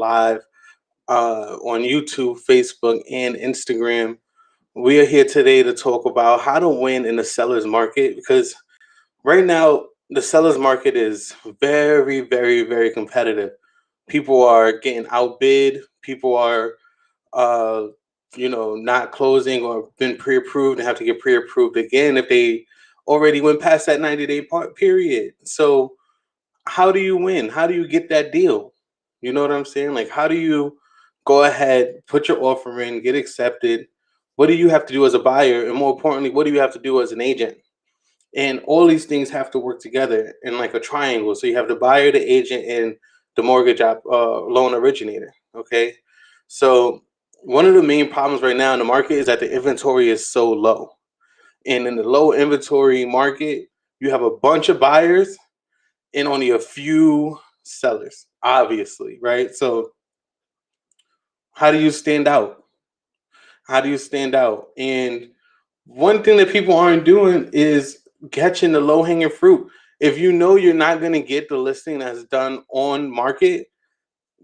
live on YouTube, Facebook, and Instagram. We are here today to talk about how to win in the seller's market because right now the seller's market is very, very, very competitive. People are getting outbid. People are, uh, not closing or been pre-approved and have to get pre-approved again if they already went past that 90-day period. So how do you win? How do you get that deal? You know what I'm saying? Like, how do you go ahead, put your offer in, get accepted? What do you have to do as a buyer? And more importantly, what do you have to do as an agent? And all these things have to work together in like a triangle. So you have the buyer, the agent, and the mortgage loan originator. Okay. So one of the main problems right now in the market is that the inventory is so low. And in the low inventory market, you have a bunch of buyers and only a few sellers, obviously, right? So how do you stand out? How do you stand out? And one thing that people aren't doing is catching the low hanging fruit. If you know you're not going to get the listing that's done on market,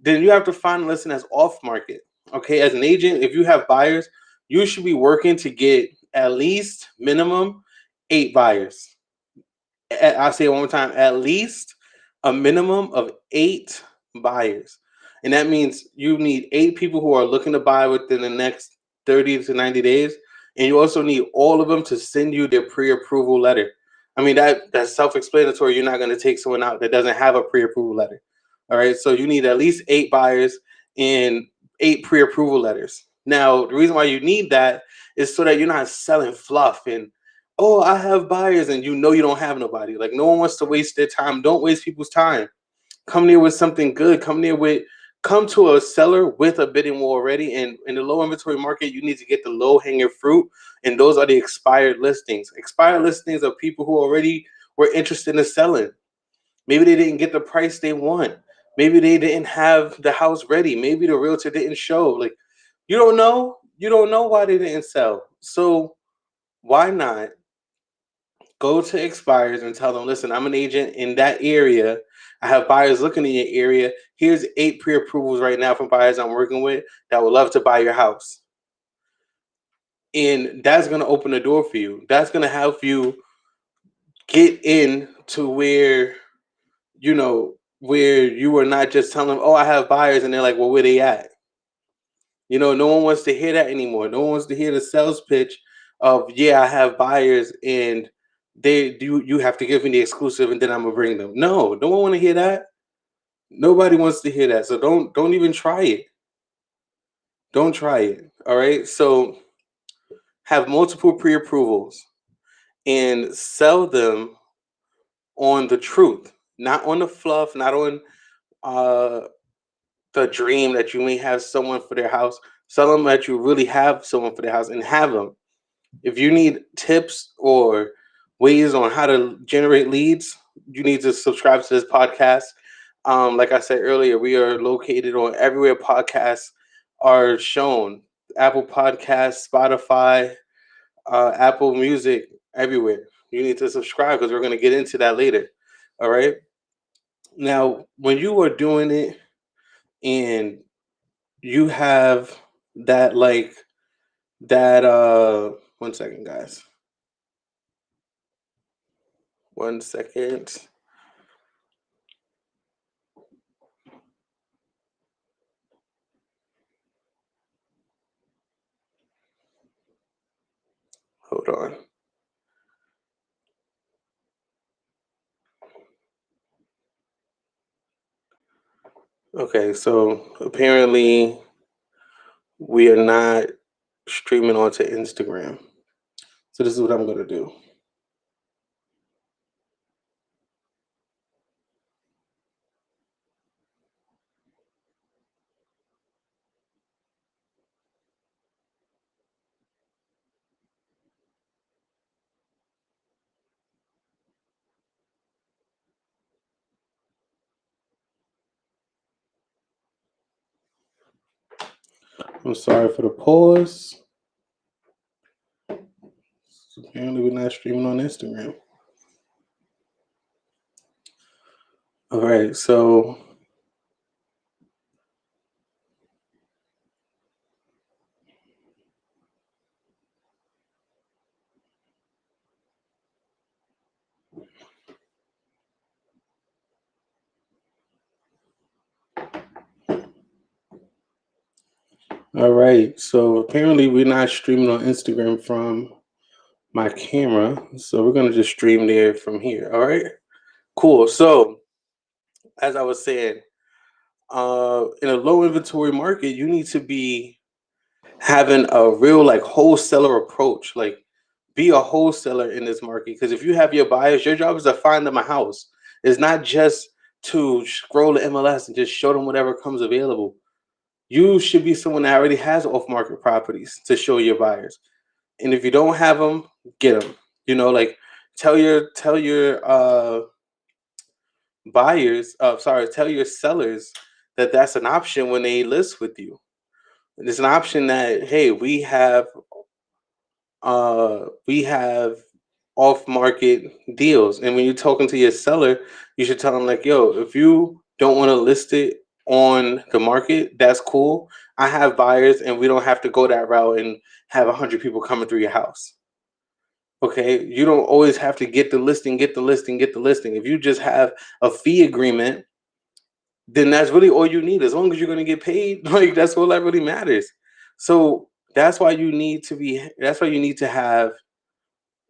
then you have to find a listing that's off market. Okay, as an agent, if you have buyers, you should be working to get at least minimum 8 buyers. I'll say it one more time, at least a minimum of 8 buyers. And that means you need 8 people who are looking to buy within the next 30 to 90 days. And you also need all of them to send you their pre-approval letter. I mean, that's self-explanatory. You're not going to take someone out that doesn't have a pre-approval letter. All right. So you need at least 8 buyers and 8 pre-approval letters. Now, the reason why you need that is so that you're not selling fluff and, oh, I have buyers, and you don't have nobody. Like, no one wants to waste their time. Don't waste people's time. Come there with something good. Come to a seller with a bidding war already. And in the low inventory market, you need to get the low hanging fruit. And those are the expired listings. Expired listings are people who already were interested in selling. Maybe they didn't get the price they want. Maybe they didn't have the house ready. Maybe the realtor didn't show. Like, you don't know. You don't know why they didn't sell. So why not go to expires and tell them, listen, I'm an agent in that area. I have buyers looking in your area. Here's 8 pre-approvals right now from buyers I'm working with that would love to buy your house. And that's going to open the door for you. That's going to help you get in to where you are not just telling them, oh, I have buyers. And they're like, well, where they at? No one wants to hear that anymore. No one wants to hear the sales pitch of, yeah, I have buyers and you have to give me the exclusive and then I'm gonna bring them. No one want to hear that. Nobody wants to hear that. So don't even try it. Don't try it. All right. So have multiple pre-approvals and sell them on the truth, not on the fluff, not on uh the dream that you may have someone for their house. Sell them that you really have someone for their house and have them. If you need tips or ways on how to generate leads, you need to subscribe to this podcast. Like I said earlier, we are located on everywhere podcasts are shown: Apple Podcasts, Spotify, Apple Music, everywhere. You need to subscribe because we're going to get into that later. All right. Now, when you are doing it and you have that, like, that, 1 second, guys. 1 second. Hold on. Okay, so apparently we are not streaming onto Instagram. So this is what I'm going to do. I'm sorry for the pause. Apparently we're not streaming on Instagram. All right, so All right. So apparently we're not streaming on Instagram from my camera. So we're gonna just stream there from here. All right. Cool. So as I was saying, in a low inventory market, you need to be having a real like wholesaler approach. Like be a wholesaler in this market. Because if you have your buyers, your job is to find them a house. It's not just to scroll the MLS and just show them whatever comes available. You should be someone that already has off-market properties to show your buyers. And if you don't have them, get them. Like tell your buyers, sorry, tell your sellers that that's an option when they list with you. It's an option that hey, we have off market deals. And when you're talking to your seller, you should tell them like, yo, if you don't want to list it on the market, that's cool. I have buyers and we don't have to go that route and have 100 people coming through your house. Okay. You don't always have to get the listing, get the listing, get the listing. If you just have a fee agreement, then that's really all you need. As long as you're going to get paid, like that's all that really matters. So that's why you need to have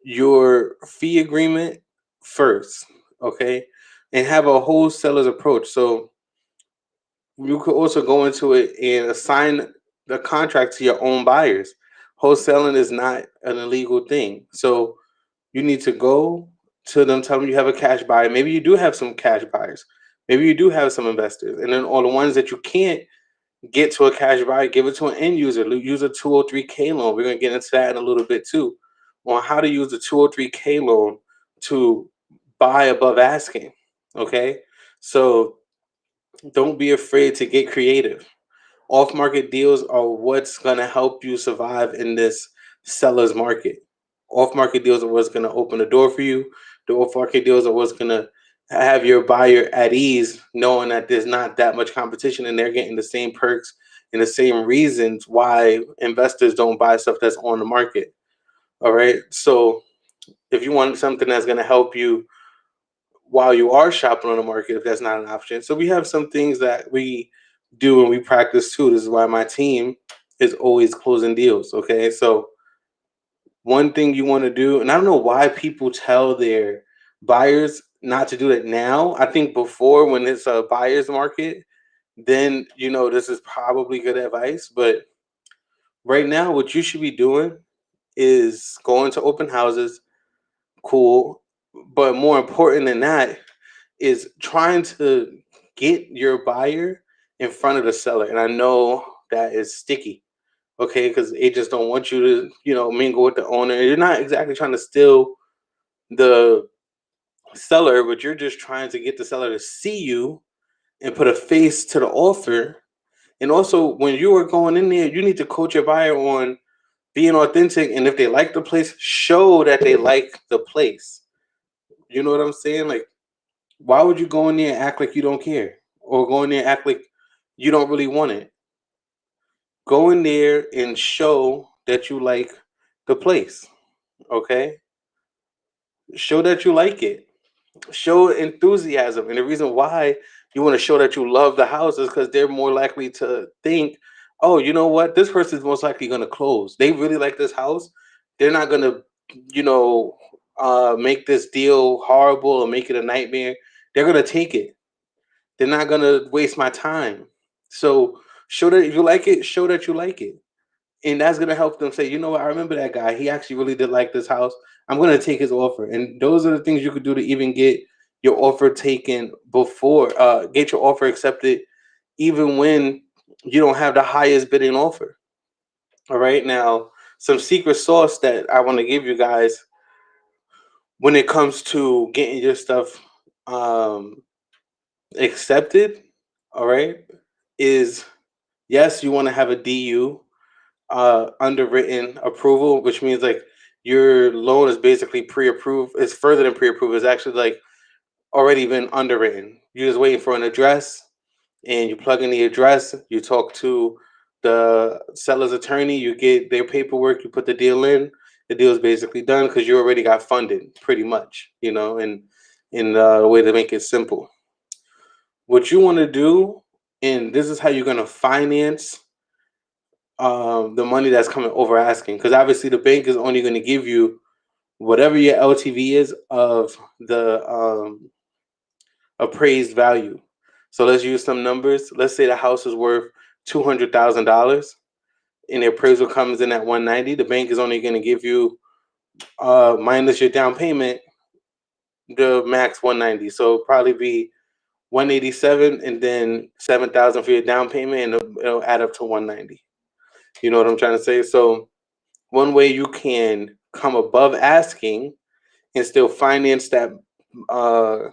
your fee agreement first, okay, and have a wholesaler's approach. So you could also go into it and assign the contract to your own buyers. Wholesaling is not an illegal thing. So you need to go to them, tell them you have a cash buyer. Maybe you do have some cash buyers. Maybe you do have some investors. And then all the ones that you can't get to a cash buyer, give it to an end user. Use a 203K loan. We're going to get into that in a little bit too, on how to use the 203K loan to buy above asking. Okay. So don't be afraid to get creative. Off market deals are what's going to help you survive in this seller's market. Off market deals are what's going to open the door for you. The off market deals are what's going to have your buyer at ease, knowing that there's not that much competition and they're getting the same perks and the same reasons why investors don't buy stuff that's on the market. All right. So if you want something that's going to help you while you are shopping on the market, if that's not an option. So we have some things that we do and we practice too. This is why my team is always closing deals. Okay. So one thing you want to do, and I don't know why people tell their buyers not to do it now. I think before, when it's a buyer's market, then this is probably good advice. But right now, what you should be doing is going to open houses, cool. But more important than that is trying to get your buyer in front of the seller. And I know that is sticky, okay, because agents don't want you to, mingle with the owner. You're not exactly trying to steal the seller, but you're just trying to get the seller to see you and put a face to the offer. And also, when you are going in there, you need to coach your buyer on being authentic. And if they like the place, show that they like the place. You know what I'm saying? Like, why would you go in there and act like you don't care? Or go in there and act like you don't really want it? Go in there and show that you like the place. Okay? Show that you like it. Show enthusiasm. And the reason why you want to show that you love the house is because they're more likely to think, oh, you know what? This person's most likely going to close. They really like this house. They're not going to, you know, make this deal horrible or make it a nightmare. They're going to take it. They're not going to waste my time. So show that if you like it, show that you like it. And that's going to help them say, you know what? I remember that guy. He actually really did like this house. I'm going to take his offer. And those are the things you could do to even get your offer taken before, get your offer accepted, even when you don't have the highest bidding offer. All right. Now, some secret sauce that I want to give you guys when it comes to getting your stuff um, accepted, all right, is yes, you want to have a DU, underwritten approval, which means like your loan is basically pre-approved. It's further than pre-approved. It's actually like already been underwritten. You're just waiting for an address, and you plug in the address. You talk to the seller's attorney. You get their paperwork. You put the deal in. The deal is basically done because you already got funded, pretty much. And in a way to make it simple, what you want to do, and this is how you're going to finance the money that's coming over asking, because obviously the bank is only going to give you whatever your LTV is of the appraised value. So let's use some numbers. Let's say the house is worth $200,000 and the appraisal comes in at 190. The bank is only going to give you minus your down payment the max 190. So it'll probably be 187 and then 7,000 for your down payment, and it'll add up to 190. You know what I'm trying to say? So one way you can come above asking and still finance that uh,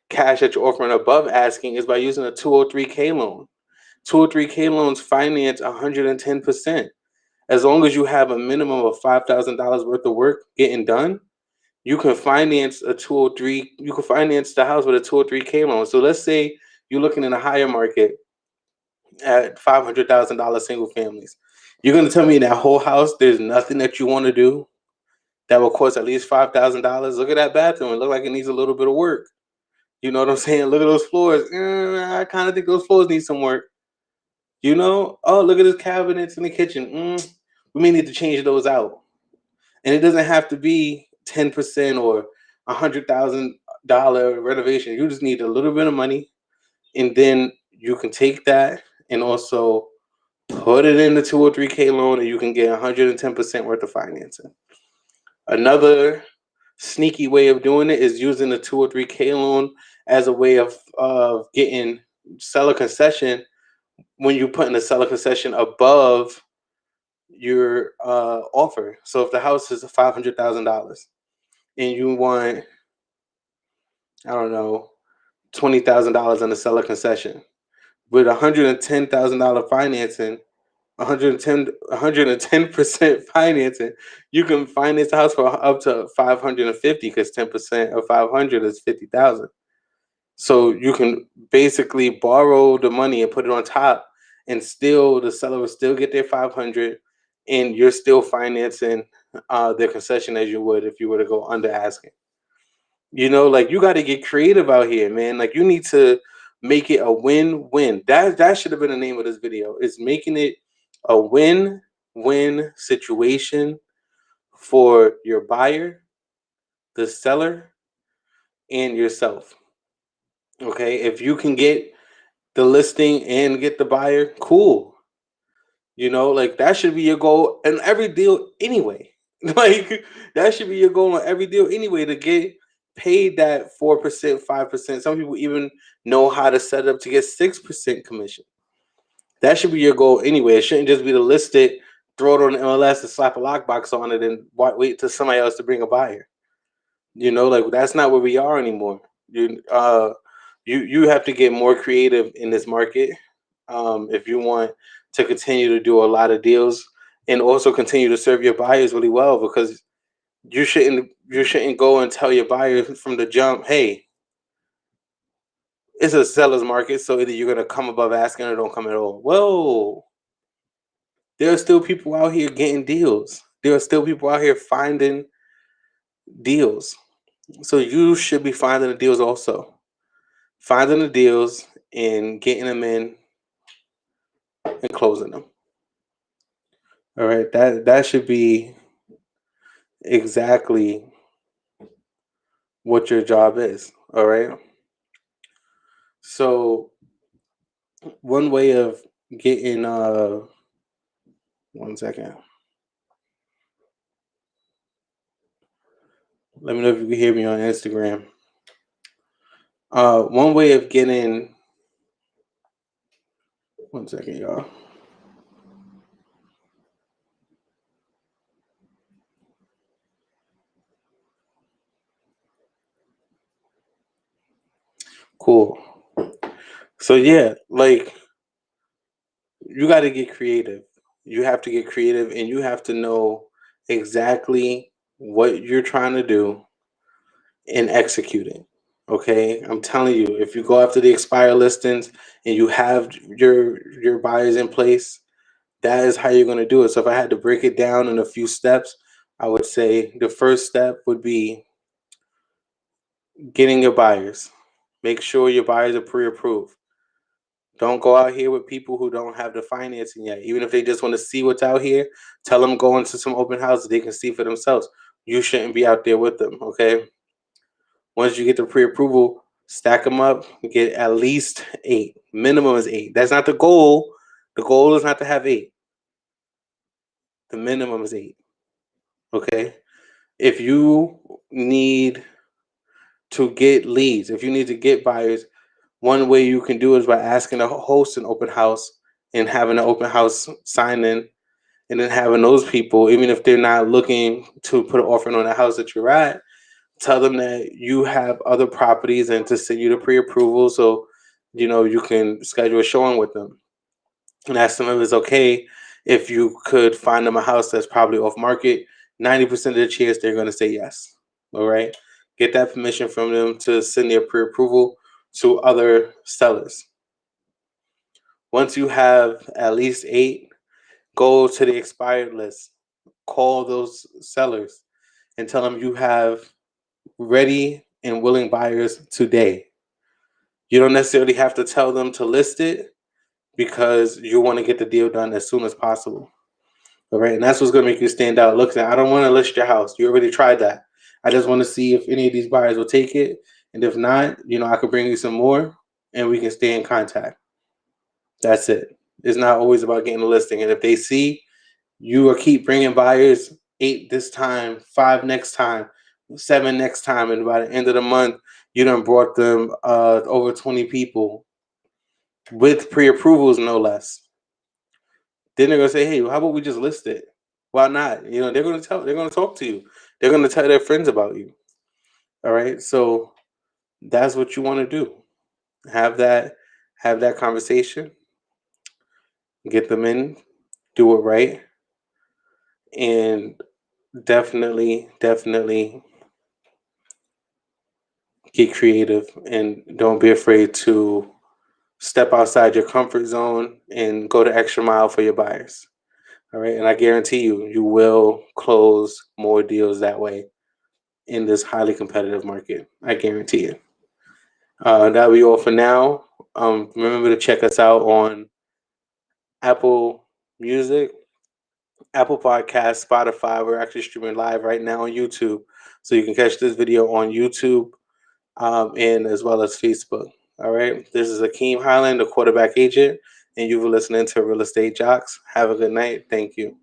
cash that you're offering above asking is by using a 203K loan. 203K loans finance 110%. As long as you have a minimum of $5,000 worth of work getting done, you can finance a 203. You can finance the house with a 203K loan. So let's say you're looking in a higher market at $500,000 single families. You're gonna tell me in that whole house there's nothing that you want to do that will cost at least $5,000? Look at that bathroom. It looks like it needs a little bit of work. You know what I'm saying? Look at those floors. I kind of think those floors need some work. You know? Oh, look at his cabinets in the kitchen. We may need to change those out. And it doesn't have to be 10% or $100,000 renovation. You just need a little bit of money, and then you can take that and also put it in the 203K loan, and you can get 110% worth of financing. Another sneaky way of doing it is using the 203K loan as a way of getting seller concession when you put in a seller concession above your offer. So if the house is $500,000 and you want, I don't know, $20,000 on the seller concession, with $110,000 financing, 110% financing, you can finance the house for up to 550, because 10% of 500 is 50,000. So you can basically borrow the money and put it on top, and still the seller will still get their 500, and you're still financing their concession as you would if you were to go under asking. You know, like, you got to get creative out here, man. Like, you need to make it a win-win. That should have been the name of this video. Is making it a win-win situation for your buyer, the seller, and yourself. Okay, if you can get the listing and get the buyer, cool. You know, like, that should be your goal in every deal anyway. Like, that should be your goal on every deal anyway, to get paid that 4%, 5%. Some people even know how to set up to get 6% commission. That should be your goal anyway. It shouldn't just be to list it, throw it on MLS, and slap a lockbox on it, and wait till somebody else to bring a buyer. You know, like, that's not where we are anymore. You have to get more creative in this market if you want to continue to do a lot of deals, and also continue to serve your buyers really well, because you shouldn't go and tell your buyer from the jump, hey, it's a seller's market, so either you're gonna come above asking or don't come at all. Whoa, there are still people out here getting deals. There are still people out here finding deals. So you should be finding the deals also. Finding the deals and getting them in and closing them. All right, that should be exactly what your job is. All right. So one way of getting 1 second. Let me know if you can hear me on Instagram. One way of getting 1 second, y'all. Cool. So yeah, like, you got to get creative. You have to get creative, and you have to know exactly what you're trying to do and execute it. Okay, I'm telling you, if you go after the expire listings and you have your buyers in place, that is how you're going to do it. So if I had to break it down in a few steps, I would say the first step would be getting your buyers. Make sure your buyers are pre-approved. Don't go out here with people who don't have the financing yet. Even if they just want to see what's out here, tell them go into some open houses they can see for themselves. You shouldn't be out there with them, okay? Once you get the pre-approval, stack them up, get at least 8. Minimum is 8. That's not the goal. The goal is not to have 8. The minimum is 8, okay? If you need to get leads, if you need to get buyers, one way you can do it is by asking to host an open house and having an open house sign in, and then having those people, even if they're not looking to put an offering on the house that you're at, tell them that you have other properties and to send you the pre-approval so you can schedule a showing with them, and ask them if it's okay if you could find them a house that's probably off market. 90% of the chance they're going to say yes. All right. Get that permission from them to send their pre-approval to other sellers. Once you have at least 8, go to the expired list. Call those sellers and tell them you have ready and willing buyers today. You don't necessarily have to tell them to list it because you want to get the deal done as soon as possible. All right. And that's what's going to make you stand out. Look, I don't want to list your house. You already tried that. I just want to see if any of these buyers will take it. And if not, I could bring you some more and we can stay in contact. That's it. It's not always about getting a listing. And if they see you will keep bringing buyers, 8 this time, 5 next time, 7 next time, and by the end of the month, you done brought them over 20 people with pre-approvals, no less. Then they're gonna say, "Hey, how about we just list it? Why not?" They're gonna talk to you. They're gonna tell their friends about you. All right, so that's what you want to do. Have that conversation, get them in, do it right, and definitely get creative and don't be afraid to step outside your comfort zone and go the extra mile for your buyers. All right. And I guarantee you will close more deals that way in this highly competitive market. I guarantee it. That'll be all for now. Remember to check us out on Apple Music, Apple Podcasts, Spotify. We're actually streaming live right now on YouTube. So you can catch this video on YouTube and as well as Facebook. All right. This is Akeem Highland, the quarterback agent, and you've been listening to Real Estate Jocks. Have a good night. Thank you.